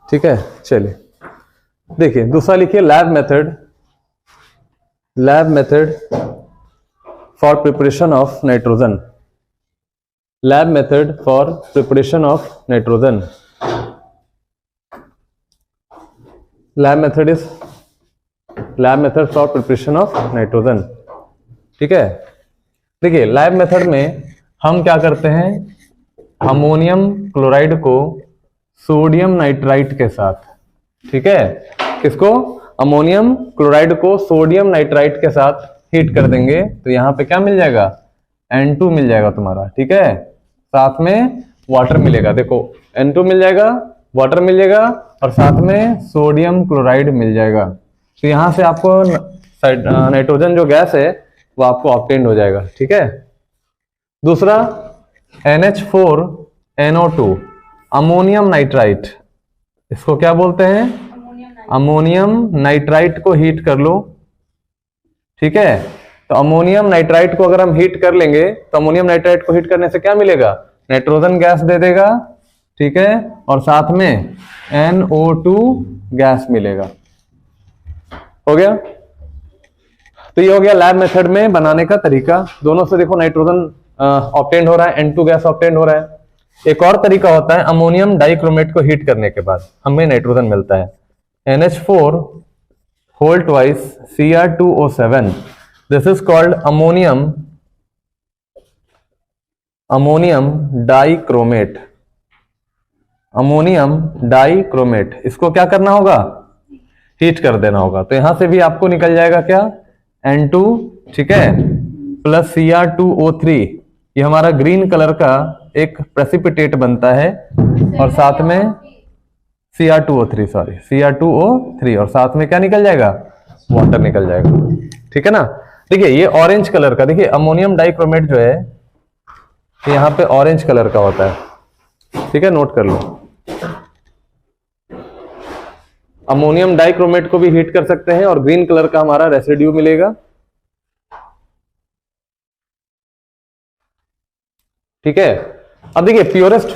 ठीक है, चलिए देखिए दूसरा लिखिए lab method for preparation of nitrogen. Lab method for preparation of nitrogen. Lab method for preparation of nitrogen. ठीक है, देखिए लैब मेथड में हम क्या करते हैं, अमोनियम क्लोराइड को सोडियम नाइट्राइट के साथ, ठीक है, किसको, अमोनियम क्लोराइड को सोडियम नाइट्राइट के साथ हीट कर देंगे तो यहां पे क्या मिल जाएगा, N2 मिल जाएगा तुम्हारा। ठीक है, साथ में वाटर मिलेगा, देखो N2 मिल जाएगा, वाटर मिल जाएगा और साथ में सोडियम क्लोराइड मिल जाएगा। तो यहां से आपको नाइट्रोजन जो गैस है वो आपको ऑब्टेन हो जाएगा। ठीक है, दूसरा NH4NO2 अमोनियम नाइट्राइट, इसको क्या बोलते हैं, अमोनियम नाइट्राइट को हीट कर लो। ठीक है, तो अमोनियम नाइट्राइट को अगर हम हीट कर लेंगे तो अमोनियम नाइट्राइट को हीट करने से क्या मिलेगा, नाइट्रोजन गैस दे देगा। ठीक है, और साथ में NO2 गैस मिलेगा। हो गया, तो ये हो गया लैब मेथड में बनाने का तरीका। दोनों से देखो नाइट्रोजन ऑब्टेन हो रहा है, N2 गैस ऑब्टेन हो रहा है। एक और तरीका होता है अमोनियम डाइक्रोमेट को हीट करने के बाद हमें नाइट्रोजन मिलता है, NH4 whole twice Cr2O7। This is called ammonium dichromate. Ammonium dichromate, इसको क्या करना होगा, हीट कर देना होगा। तो यहां से भी आपको निकल जाएगा क्या, N2, ठीक है, प्लस Cr2O3, ये हमारा ग्रीन कलर का एक प्रेसिपिटेट बनता है और साथ में Cr2O3 और साथ में क्या निकल जाएगा, वाटर निकल जाएगा। ठीक है ना, देखिए ये ऑरेंज कलर का, देखिए अमोनियम डाइक्रोमेट जो है यहाँ पे ऑरेंज कलर का होता है। ठीक है, नोट कर लो, अमोनियम डाइक्रोमेट को भी हीट कर सकते हैं और ग्रीन कलर का हमारा रेसिड्यू मिलेगा। ठीक है, अब देखिए purest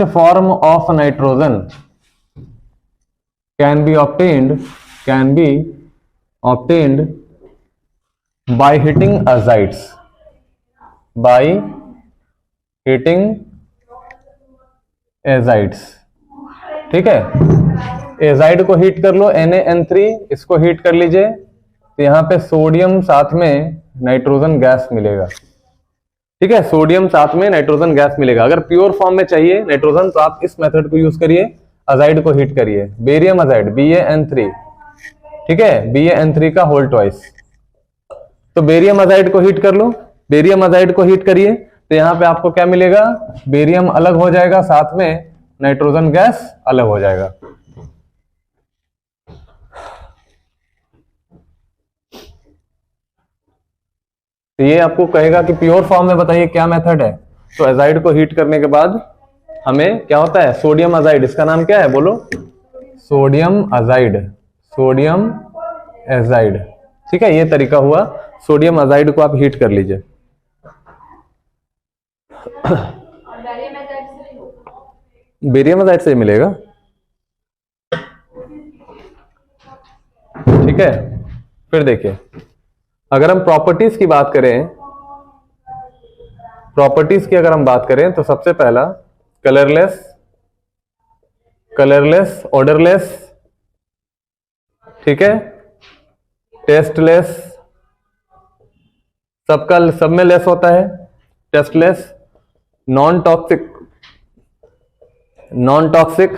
form of nitrogen can be obtained by heating azides, ठीक है, एजाइड को हीट कर लो, NaN3, इसको हीट कर लीजिए तो यहां पे सोडियम साथ में नाइट्रोजन गैस मिलेगा। ठीक है, सोडियम साथ में नाइट्रोजन गैस मिलेगा। अगर प्योर फॉर्म में चाहिए नाइट्रोजन तो आप इस मेथड को यूज करिए, अजाइड को हीट करिए, बेरियम अजाइड BaN3, ठीक है, BaN3 का होल ट्वाइस। तो बेरियम अजाइड को हीट कर लो, बेरियम अजाइड को हीट करिए तो यहां पे आपको क्या मिलेगा, बेरियम अलग हो जाएगा, साथ में नाइट्रोजन गैस अलग हो जाएगा। तो ये आपको कहेगा कि प्योर फॉर्म में बताइए क्या मेथड है, तो एजाइड को हीट करने के बाद हमें क्या होता है, सोडियम अजाइड, इसका नाम क्या है बोलो, सोडियम एजाइड। ठीक है, ये तरीका हुआ, सोडियम अजाइड को आप हीट कर लीजिए। बेरियम अजाइड से मिलेगा। ठीक है, फिर देखिए अगर हम प्रॉपर्टीज की बात करें, तो सबसे पहला कलरलेस, ऑर्डरलेस, ठीक है, टेस्टलेस, सब में लेस होता है, टेस्टलेस, नॉन टॉक्सिक,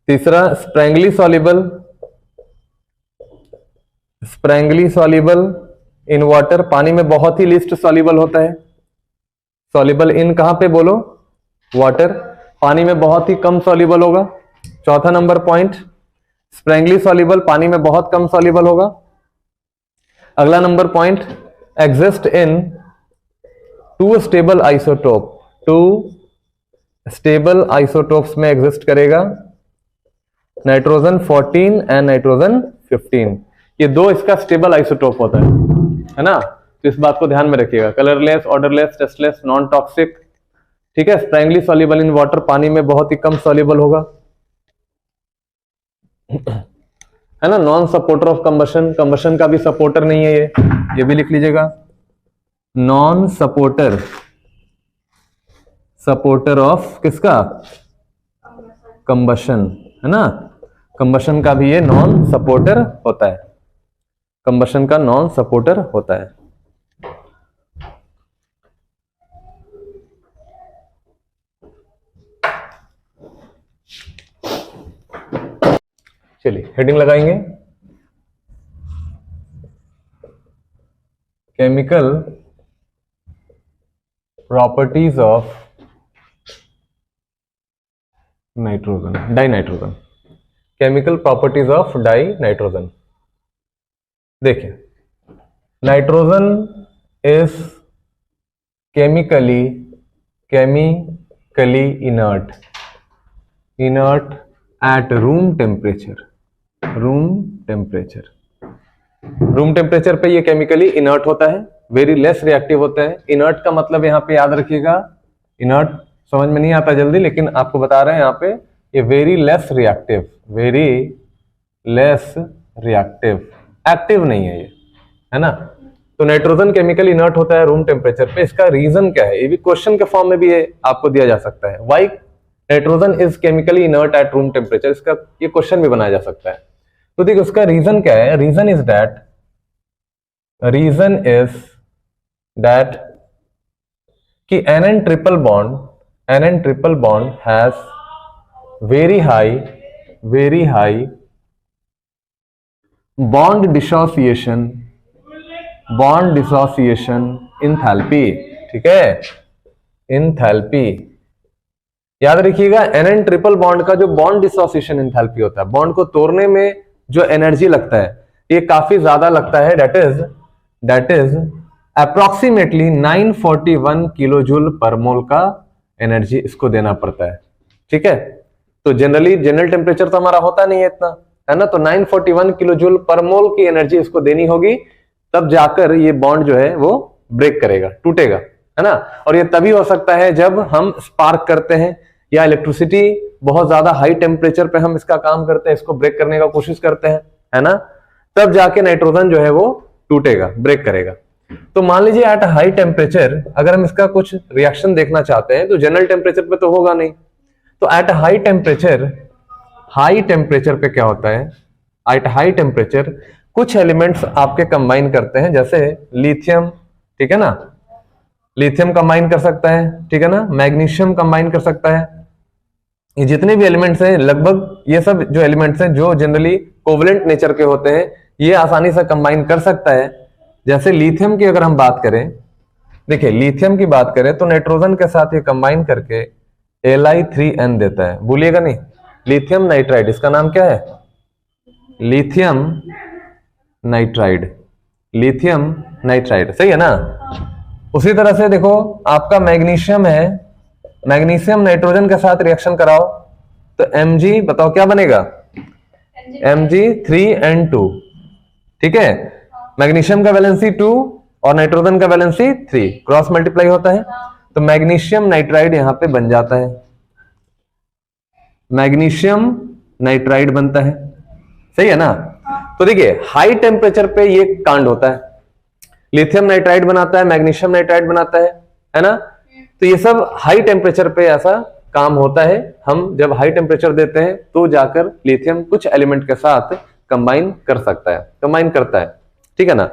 तीसरा स्प्रैंगली सॉल्युबल इन वाटर, पानी में बहुत ही लिस्ट सॉल्युबल होता है, सॉल्युबल इन कहां पे बोलो, वाटर, पानी में बहुत ही कम सॉल्युबल होगा। चौथा नंबर पॉइंट, स्प्रैंगली सॉल्युबल, पानी में बहुत कम सॉल्युबल होगा। अगला number point, exist in two stable isotopes में एग्जिस्ट करेगा, नाइट्रोजन 14 एंड नाइट्रोजन 15, ये दो इसका स्टेबल आइसोटोप होता है ना। तो इस बात को ध्यान में रखिएगा, colourless, odourless, tasteless, non toxic, ठीक है, स्प्रैंगली सॉल्युबल इन वाटर, पानी में बहुत ही कम सॉल्युबल होगा, है ना। Non supporter of combustion, combustion का भी सपोर्टर नहीं है ये भी लिख लीजिएगा। नॉन सपोर्टर, सपोर्टर ऑफ किसका, कंबशन, है ना। कंबशन का भी ये नॉन सपोर्टर होता है, कंबशन का नॉन सपोर्टर होता है। चलिए हेडिंग लगाएंगे, chemical properties of nitrogen, dinitrogen, chemical properties of dinitrogen. देखिए, nitrogen is chemically inert, inert at room temperature, room temperature पे ये केमिकली इनर्ट होता है, वेरी लेस रिएक्टिव होता है। इनर्ट का मतलब यहाँ पे याद रखिएगा, इनर्ट समझ में नहीं आता जल्दी, लेकिन आपको बता रहे हैं यहाँ पे ये very less reactive, very less reactive, active नहीं है ये, है ना। तो नाइट्रोजन केमिकल इनर्ट होता है रूम टेम्परेचर पे। इसका रीजन क्या है, ये भी क्वेश्चन के फॉर्म में भी ये आपको दिया जा सकता है। Why nitrogen is chemically inert at room temperature, इसका ये क्वेश्चन भी बनाया जा सकता है। तो देखिए उसका रीजन क्या है, रीजन इज दैट कि NN triple bond has very high bond dissociation enthalpy, ठीक है, इंथैल्पी याद रखिएगा। NN ट्रिपल बॉन्ड का जो बॉन्ड डिसोसिएशन इंथैल्पी होता है, बॉन्ड को तोड़ने में जो एनर्जी लगता है ये काफी ज्यादा लगता है, that is approximately 941 kilo joule per mole का एनर्जी इसको देना पड़ता है, ठीक है। तो जनरल टेम्परेचर तो हमारा होता नहीं है इतना, है ना। तो 941 किलो जूल पर मोल की एनर्जी इसको देनी होगी, तब जाकर ये बॉन्ड जो है वो ब्रेक करेगा, टूटेगा, है ना। और ये तभी हो सकता है जब हम स्पार्क करते हैं या इलेक्ट्रिसिटी बहुत ज्यादा हाई टेम्परेचर पे हम इसका काम करते हैं, इसको ब्रेक करने का कोशिश करते हैं, है ना, तब जाके नाइट्रोजन जो है वो टूटेगा, ब्रेक करेगा। तो मान लीजिए एट हाई टेम्परेचर अगर हम इसका कुछ रिएक्शन देखना चाहते हैं तो जनरल टेम्परेचर पे तो होगा नहीं, तो एट हाई टेम्परेचर पे क्या होता है, एट हाई टेम्परेचर कुछ एलिमेंट्स आपके कंबाइन करते हैं, जैसे लिथियम, ठीक है ना, लिथियम कंबाइन कर सकता है, ठीक है ना, मैग्नीशियम कंबाइन कर सकता है। ये जितने भी एलिमेंट्स हैं लगभग ये सब जो एलिमेंट्स हैं जो जनरली कोवलेंट नेचर के होते हैं, ये आसानी से कंबाइन कर सकता है। जैसे लिथियम की अगर हम बात करें, देखिए लिथियम की बात करें तो नाइट्रोजन के साथ ये कंबाइन करके Li3N देता है, भूलिएगा नहीं, लिथियम नाइट्राइड, इसका नाम क्या है, लिथियम नाइट्राइड, सही है ना। उसी तरह से देखो आपका मैग्नीशियम है, मैग्नीशियम नाइट्रोजन के साथ रिएक्शन कराओ तो Mg बताओ क्या बनेगा, Mg3N2, ठीक है। मैग्नीशियम का वैलेंसी 2 और नाइट्रोजन का वैलेंसी 3, क्रॉस मल्टीप्लाई होता है तो मैग्नीशियम नाइट्राइड यहां पे बन जाता है, मैग्नीशियम नाइट्राइड बनता है, सही है ना। तो देखिए हाई टेम्परेचर पे ये कांड होता है, लिथियम नाइट्राइड बनाता है, मैग्नीशियम नाइट्राइड बनाता है ना। तो ये सब हाई टेम्परेचर पे ऐसा काम होता है। हम जब हाई टेम्परेचर देते हैं तो जाकर लिथियम कुछ एलिमेंट के साथ कंबाइन कर सकता है, कंबाइन करता है, ठीक है ना।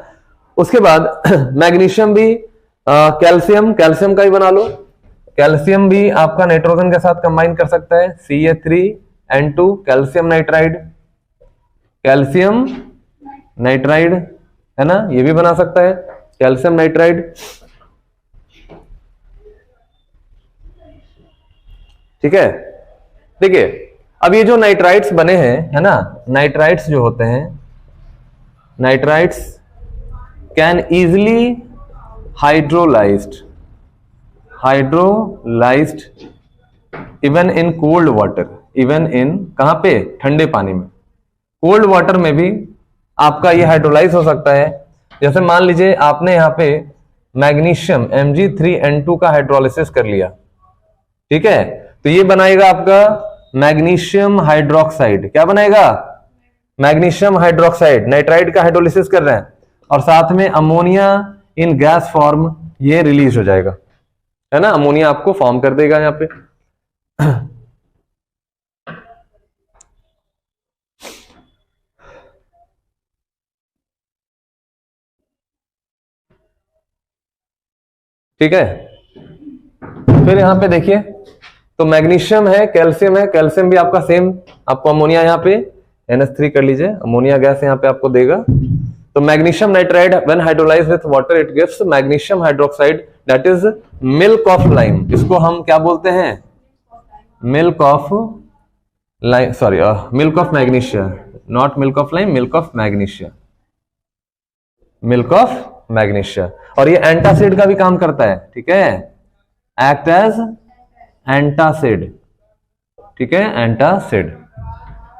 उसके बाद मैग्नीशियम भी कैल्शियम का ही बना लो, कैल्शियम भी आपका नाइट्रोजन के साथ कंबाइन कर सकता है, Ca3N2 कैल्शियम नाइट्राइड, है ना, ये भी बना सकता है कैल्शियम नाइट्राइड, ठीक है। देखिए अब ये जो नाइट्राइड्स बने हैं, है ना, नाइट्राइड्स जो होते हैं, nitrides can easily hydrolysed even in cold water, even in कहां पे, ठंडे पानी में, कोल्ड वाटर में भी आपका ये हाइड्रोलाइज हो सकता है। जैसे मान लीजिए आपने यहाँ पे मैग्नीशियम Mg3N2 का हाइड्रोलिसिस कर लिया, ठीक है, तो ये बनाएगा आपका मैग्नीशियम हाइड्रोक्साइड। क्या बनाएगा? Magnesium hydroxide. नाइट्राइट का हाइड्रोलिसिस कर रहे हैं और साथ में अमोनिया इन गैस फॉर्म ये रिलीज हो जाएगा, है ना, अमोनिया आपको फॉर्म कर देगा यहां पे। ठीक है, फिर यहां पे देखिए, तो मैग्नीशियम है, कैल्शियम है, कैल्शियम भी आपका सेम, आपको अमोनिया यहाँ पे NH3 कर लीजिए, अमोनिया गैस यहाँ पे आपको देगा। तो magnesium nitride when hydrolysed with water it gives magnesium hydroxide that is milk of lime. इसको हम क्या बोलते हैं? Milk of lime, sorry milk of magnesia, not milk of lime, milk of magnesia, milk of magnesia. और ये antacid का भी काम करता है, ठीक है, एक्ट एज एंटासिड, ठीक है, एंटासिड।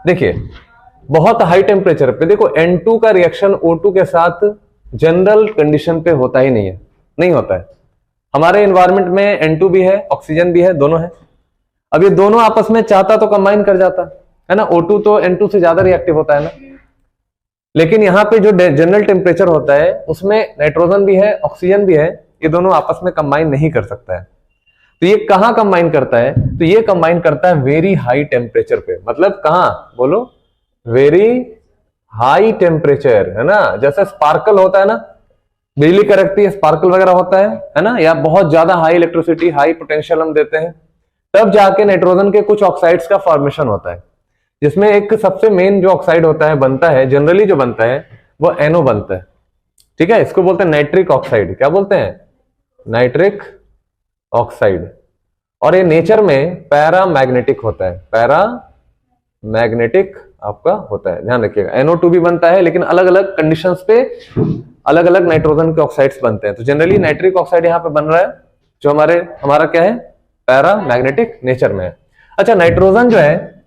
देखिए बहुत हाई टेम्परेचर पे देखो N2 का रिएक्शन O2 के साथ जनरल कंडीशन पे होता ही नहीं है, नहीं होता है। हमारे एनवायरनमेंट में N2 भी है, ऑक्सीजन भी है, दोनों है। अब ये दोनों आपस में चाहता तो कंबाइन कर जाता है ना, O2 तो N2 से ज्यादा रिएक्टिव होता है ना, लेकिन यहाँ पे जो जनरल टेम्परेचर होता है उसमें नाइट्रोजन भी है, ऑक्सीजन भी है, ये दोनों आपस में कंबाइन नहीं कर सकता है। तो ये कहां कंबाइन करता है? तो ये कंबाइन करता है वेरी हाई टेम्परेचर पे। मतलब कहां बोलो? वेरी हाई टेम्परेचर, है ना, जैसे स्पार्कल होता है ना, बिजली कड़कती है, स्पार्कल वगैरह होता है ना, या बहुत ज्यादा हाई इलेक्ट्रिसिटी, हाई पोटेंशियल हम देते हैं, तब जाके नाइट्रोजन के कुछ ऑक्साइड्स का फॉर्मेशन होता है, जिसमें एक सबसे मेन जो ऑक्साइड होता है, बनता है जनरली, जो बनता है वो NO बनता है, ठीक है, इसको बोलते हैं नाइट्रिक ऑक्साइड। क्या बोलते हैं? Nitric oxide. और ये नेचर में पैरामैग्नेटिक होता है, पैरामैग्नेटिक आपका होता है, ध्यान रखिएगा। NO2 भी बनता है, लेकिन अलग अलग कंडीशंस पे अलग अलग नाइट्रोजन के ऑक्साइड्स बनते हैं। तो जनरली नाइट्रिक ऑक्साइड यहाँ पे बन रहा है, जो हमारा क्या है, पैरामैग्नेटिक नेचर में है। अच्छा, नाइट्रोजन जो है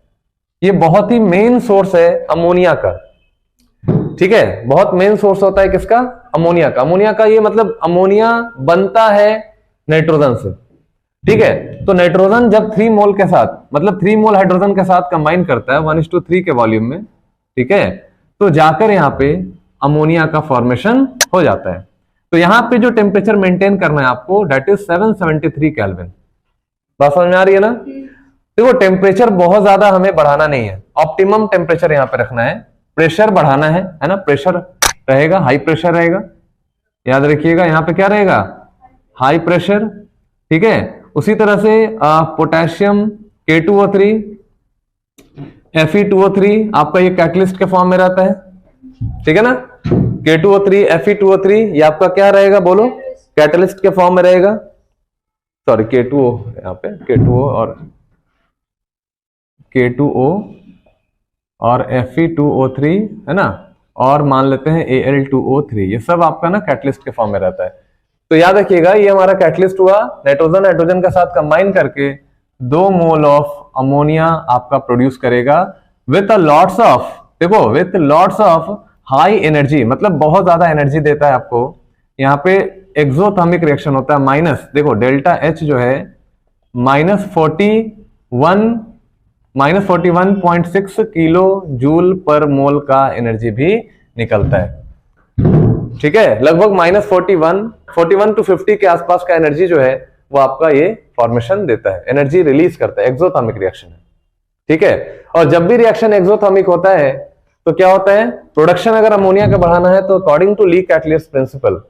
ये बहुत ही मेन सोर्स है अमोनिया का, ठीक है, बहुत मेन सोर्स होता है किसका? अमोनिया का। अमोनिया का ये मतलब अमोनिया बनता है नाइट्रोजन से, ठीक है। तो नाइट्रोजन जब 3 मोल के साथ, मतलब 3 मोल हाइड्रोजन के साथ कंबाइन करता है 1:3 के वॉल्यूम में, ठीक है, तो जाकर यहाँ पे अमोनिया का फॉर्मेशन हो जाता है। तो यहाँ पे जो टेम्परेचर मेंटेन करना है आपको, दैट इज 773 केल्विन। बात समझ में आ रही है ना? देखो टेम्परेचर बहुत ज्यादा हमें बढ़ाना नहीं है, ऑप्टिमम टेम्परेचर यहाँ पे रखना है। प्रेशर बढ़ाना है ना, प्रेशर रहेगा, हाई प्रेशर रहेगा, याद रखिएगा, यहाँ पे क्या रहेगा? हाई प्रेशर, ठीक है। उसी तरह से पोटेशियम K2O3 Fe2O3 आपका ये कैटलिस्ट के फॉर्म में रहता है, ठीक है ना, K2O3 Fe2O3 ये आपका क्या रहेगा बोलो? कैटलिस्ट के फॉर्म में रहेगा, सॉरी K2O, यहाँ पे K2O और Fe2O3 है ना, और मान लेते हैं Al2O3, ये सब आपका ना कैटलिस्ट के फॉर्म में रहता है। तो याद रखिएगा ये हमारा कैटलिस्ट हुआ, नाइट्रोजन हाइड्रोजन के साथ कंबाइन करके 2 मोल ऑफ अमोनिया आपका प्रोड्यूस करेगा विथ लॉट्स ऑफ, देखो with lots of high energy, मतलब बहुत ज्यादा एनर्जी देता है आपको। यहाँ पे एक्सोथर्मिक रिएक्शन होता है, माइनस, देखो डेल्टा H जो है -41.6 किलो जूल पर मोल का एनर्जी भी निकलता है, ठीक है। लगभग -41 टू 50 के आसपास का एनर्जी जो है वो आपका ये फॉर्मेशन देता है, एनर्जी रिलीज करता है, एक्सोथर्मिक रिएक्शन है, ठीक है। और जब भी रिएक्शन एक्सोथर्मिक होता है तो क्या होता है, प्रोडक्शन अगर अमोनिया का बढ़ाना है तो अकॉर्डिंग टू ली कैटलिस्ट प्रिंसिपल,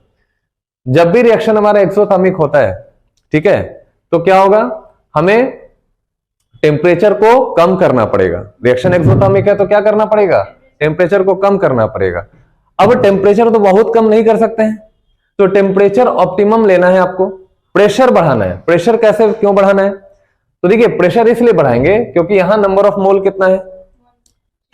जब भी रिएक्शन हमारा एक्सोथर्मिक होता है, ठीक है, तो क्या होगा, हमें टेम्परेचर को कम करना पड़ेगा। रिएक्शन एक्सोथर्मिक है तो क्या करना पड़ेगा, टेम्परेचर को कम करना पड़ेगा। अब टेम्परेचर तो बहुत कम नहीं कर सकते हैं, तो टेम्परेचर ऑप्टिमम लेना है आपको, प्रेशर बढ़ाना है। प्रेशर कैसे, क्यों बढ़ाना है, तो देखिए प्रेशर इसलिए बढ़ाएंगे क्योंकि यहां नंबर ऑफ मोल कितना है,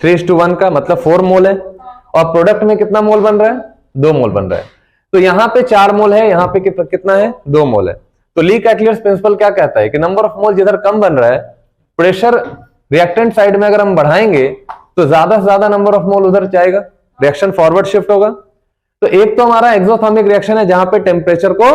3:1 का मतलब 4 मोल है, और प्रोडक्ट में कितना मोल बन रहा है, 2 मोल बन रहा है। तो यहां पे 4 मोल है, यहां पे कितना है, 2 मोल है। तो ली कैटलिस्ट प्रिंसिपल क्या कहता है कि नंबर ऑफ मोल जिधर कम बन रहा है, प्रेशर रिएक्टेंट साइड में अगर हम बढ़ाएंगे तो ज्यादा से ज्यादा नंबर ऑफ मोल उधर जाएगा, रिएक्शन फॉरवर्ड शिफ्ट होगा। तो एक तो हमारा एक्सोथर्मिक रिएक्शन है जहां पे टेम्परेचर को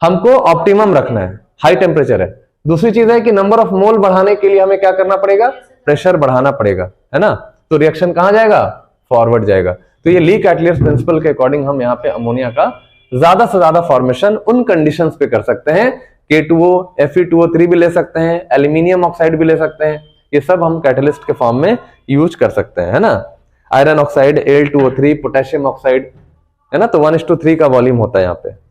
हमको ऑप्टिमम रखना है, हाई टेम्परेचर है। दूसरी चीज है कि नंबर ऑफ मोल बढ़ाने के लिए हमें क्या करना पड़ेगा, प्रेशर बढ़ाना पड़ेगा, है ना। तो रिएक्शन कहां जाएगा, फॉरवर्ड जाएगा। तो ये ली कैटलियर्स प्रिंसिपल के अकॉर्डिंग हम यहाँ पे अमोनिया का ज्यादा से ज्यादा फॉर्मेशन उन कंडीशंस पे कर सकते हैं। K2O, Fe2O3 भी ले सकते हैं, एल्यूमिनियम ऑक्साइड भी ले सकते हैं, ये सब हम कैटलिस्ट के फॉर्म में यूज कर सकते हैं, है ना। Iron oxide Al2O3, potassium oxide, है ना। तो 1:3 का वॉल्यूम होता है यहाँ पे।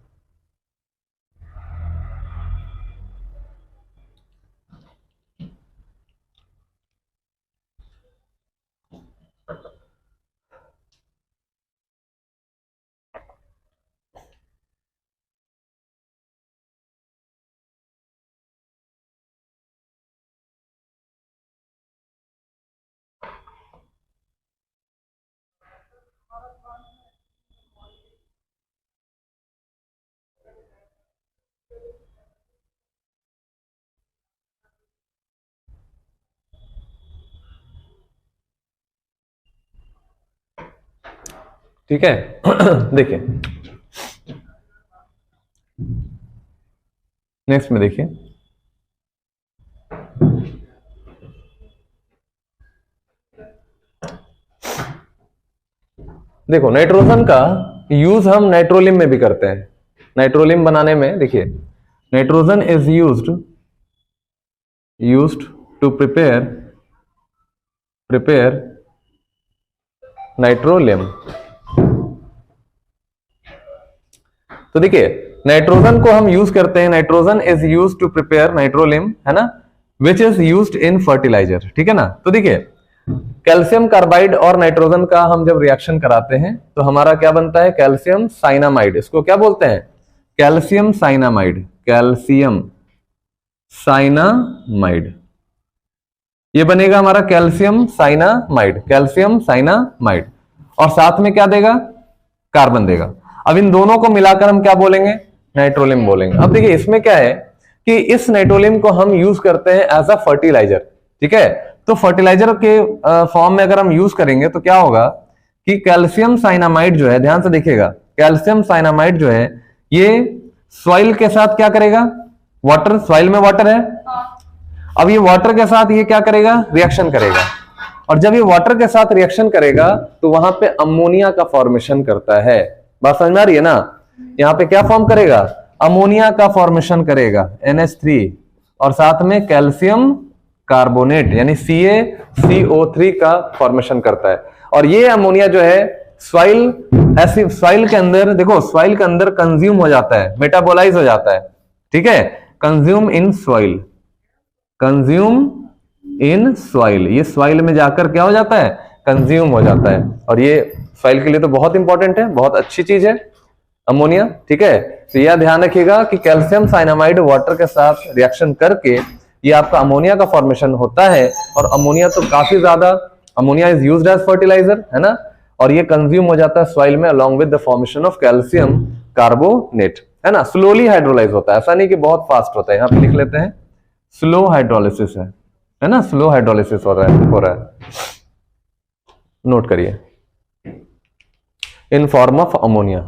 ठीक है देखिए नेक्स्ट में देखिए, देखो नाइट्रोजन का यूज हम नाइट्रोलिम में भी करते हैं। नाइट्रोलिम बनाने में देखिए, nitrogen is used to prepare nitrolim. तो देखिए नाइट्रोजन को हम यूज करते हैं, nitrogen is used to prepare nitrolim, है ना, which is used in fertiliser, ठीक है ना। तो देखिए कैल्शियम कार्बाइड और नाइट्रोजन का हम जब रिएक्शन कराते हैं तो हमारा क्या बनता है, कैल्शियम साइनामाइड। इसको क्या बोलते हैं, कैल्शियम साइनामाइड, कैल्शियम साइनामाइड। ये बनेगा हमारा कैल्शियम साइनामाइड, कैल्शियम साइनामाइड, और साथ में क्या देगा, कार्बन देगा। अब इन दोनों को मिलाकर हम क्या बोलेंगे, नाइट्रोलिम बोलेंगे। अब देखिए इसमें क्या है कि इस नाइट्रोलिम को हम यूज करते हैं एज अ फर्टिलाइजर, ठीक है। तो फर्टिलाइजर के फॉर्म में अगर हम यूज करेंगे तो क्या होगा कि कैल्शियम साइनामाइड जो है, ध्यान से देखिएगा, कैल्शियम साइनामाइड जो है ये सॉइल के साथ क्या करेगा, वाटर, सॉइल में वाटर है, अब ये वाटर के साथ ये क्या करेगा, रिएक्शन करेगा, और जब ये वाटर के साथ रिएक्शन करेगा तो वहां पे अमोनिया का फॉर्मेशन करता है। बात समझ में आ रही है ना। यहाँ पे क्या फॉर्म करेगा, अमोनिया का फॉर्मेशन करेगा, NH3, और साथ में कैल्शियम कार्बोनेट यानी CaCO3 का फॉर्मेशन करता है। और ये अमोनिया जो है सॉइल, ऐसी सॉइल के अंदर देखो, सॉइल के अंदर कंज्यूम हो जाता है, मेटाबोलाइज हो जाता है, ठीक है, consume in soil, consume in soil, ये सॉइल में जाकर क्या हो जाता है, कंज्यूम हो जाता है। और ये सॉइल के लिए तो बहुत इंपॉर्टेंट है, बहुत अच्छी चीज है अमोनिया, ठीक है। तो यह ध्यान रखिएगा कि कैल्शियम साइनामाइड वाटर के साथ रिएक्शन करके ये आपका अमोनिया का फॉर्मेशन होता है। और अमोनिया तो काफी ज्यादा, ammonia is used as fertiliser, है ना, और ये कंज्यूम हो जाता है सॉइल में along with the formation of calcium carbonate, है ना। स्लोली हाइड्रोलाइज होता है, ऐसा नहीं कि बहुत फास्ट होता है। यहाँ पे लिख लेते हैं स्लो हाइड्रोलिसिस है ना, स्लो हाइड्रोलिसिस हो रहा है, नोट करिए, इन फॉर्म ऑफ अमोनिया।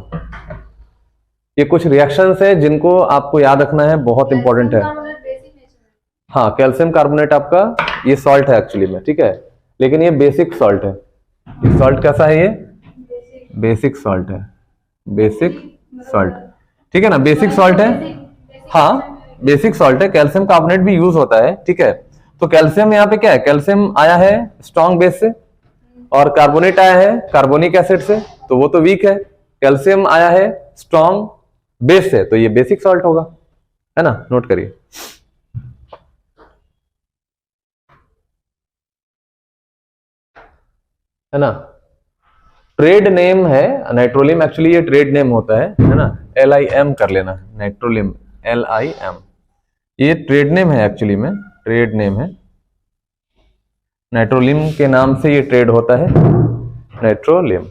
ये कुछ रिएक्शंस है जिनको आपको याद रखना है, बहुत इंपॉर्टेंट है। हाँ, कैल्शियम कार्बोनेट आपका ये सॉल्ट है एक्चुअली में, ठीक है, लेकिन ये बेसिक सॉल्ट है। ये सॉल्ट कैसा है, ये बेसिक सॉल्ट है, बेसिक सॉल्ट, ठीक है ना, बेसिक सॉल्ट है। हाँ बेसिक सॉल्ट है, कैल्शियम कार्बोनेट भी यूज होता है, ठीक है। तो कैल्शियम यहाँ पे क्या है, कैल्शियम आया है स्ट्रॉन्ग बेस से, और कार्बोनेट आया है कार्बोनिक एसिड से, तो वो तो वीक है। कैल्शियम आया है स्ट्रॉन्ग बेस से, तो ये बेसिक सॉल्ट होगा, है ना, नोट करिए। है ना, ट्रेड नेम है नाइट्रोलिम, एक्चुअली ये ट्रेड नेम होता है ना, LIM कर लेना, नाइट्रोलिम LIM, ये ट्रेड नेम है एक्चुअली में, ट्रेड नेम है, नाइट्रोलिम के नाम से ये ट्रेड होता है, नाइट्रोलिम।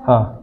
हाँ